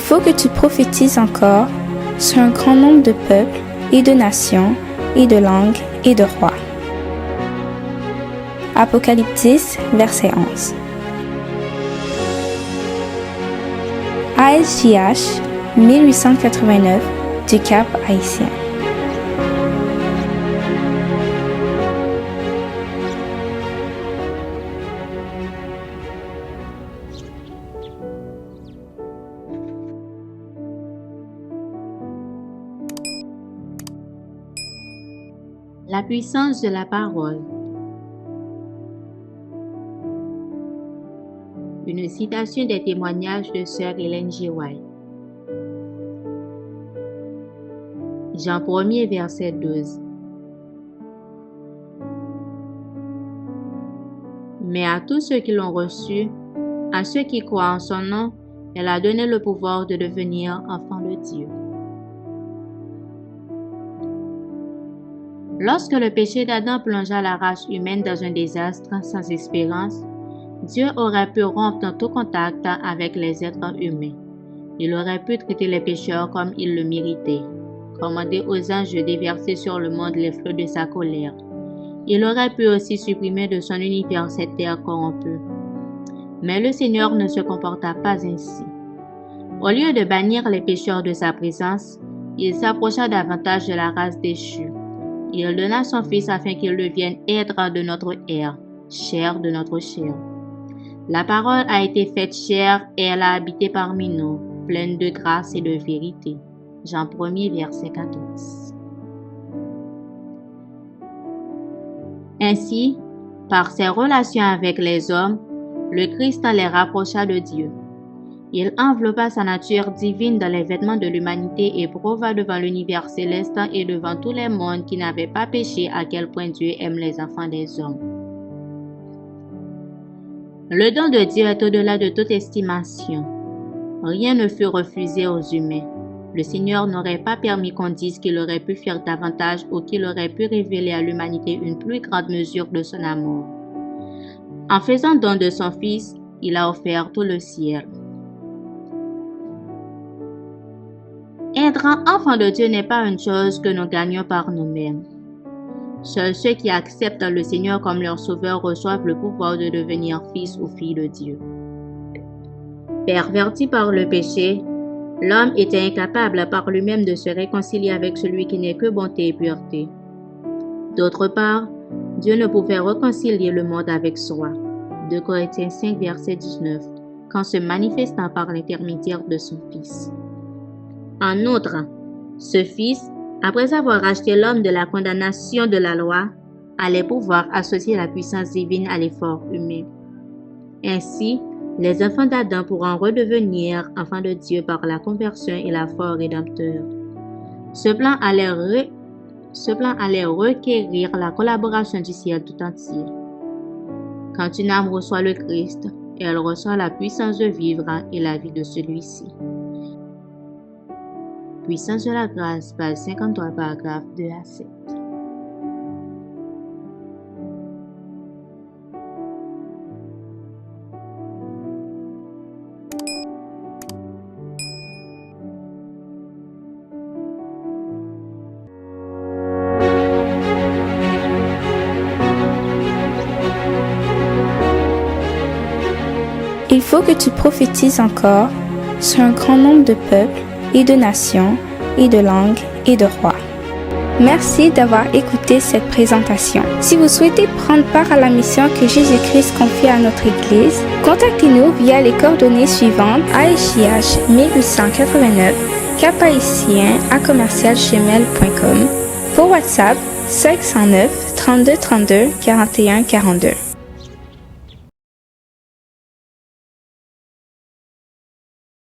faut que tu prophétises encore sur un grand nombre de peuples et de nations et de langues et de rois. Apocalypse 10, verset 11. ASJH 1889 du Cap Haïtien. La puissance de la parole. Une citation des témoignages de Sœur Ellen G. White. Jean 1er, verset 12. Mais à tous ceux qui l'ont reçu, à ceux qui croient en son nom, elle a donné le pouvoir de devenir enfants de Dieu. Lorsque le péché d'Adam plongea la race humaine dans un désastre sans espérance, Dieu aurait pu rompre tout contact avec les êtres humains. Il aurait pu traiter les pécheurs comme ils le méritaient, commander aux anges de déverser sur le monde les flots de sa colère. Il aurait pu aussi supprimer de son univers cette terre corrompue. Mais le Seigneur ne se comporta pas ainsi. Au lieu de bannir les pécheurs de sa présence, il s'approcha davantage de la race déchue. Il donna son Fils afin qu'il devienne être de notre ère, chair de notre chair. La parole a été faite chair et elle a habité parmi nous, pleine de grâce et de vérité. Jean 1er, verset 14. Ainsi, par ses relations avec les hommes, le Christ les rapprocha de Dieu. Il enveloppa sa nature divine dans les vêtements de l'humanité et prouva devant l'univers céleste et devant tous les mondes qui n'avaient pas péché à quel point Dieu aime les enfants des hommes. Le don de Dieu est au-delà de toute estimation. Rien ne fut refusé aux humains. Le Seigneur n'aurait pas permis qu'on dise qu'il aurait pu faire davantage ou qu'il aurait pu révéler à l'humanité une plus grande mesure de son amour. En faisant don de son Fils, il a offert tout le ciel. Être enfant de Dieu n'est pas une chose que nous gagnons par nous-mêmes. Seuls ceux qui acceptent le Seigneur comme leur sauveur reçoivent le pouvoir de devenir fils ou fille de Dieu. Perverti par le péché, l'homme était incapable par lui-même de se réconcilier avec celui qui n'est que bonté et pureté. D'autre part, Dieu ne pouvait réconcilier le monde avec soi. 2 Corinthiens 5, verset 19, qu'en se manifestant par l'intermédiaire de son Fils. En outre, ce Fils, après avoir racheté l'homme de la condamnation de la loi, allait pouvoir associer la puissance divine à l'effort humain. Ainsi, les enfants d'Adam pourront redevenir enfants de Dieu par la conversion et la foi au Rédempteur. Ce plan allait requérir la collaboration du ciel tout entier. Quand une âme reçoit le Christ, elle reçoit la puissance de vivre et la vie de celui-ci. Puissance de la grâce, page 53, paragraphe 2 à 7. Il faut que tu prophétises encore sur un grand nombre de peuples et de nations et de langues et de rois. Merci d'avoir écouté cette présentation. Si vous souhaitez prendre part à la mission que Jésus-Christ confie à notre Église, contactez-nous via les coordonnées suivantes: ASJH 1889, caphaïtien@gmail.com, pour WhatsApp 509 32 32 41 42.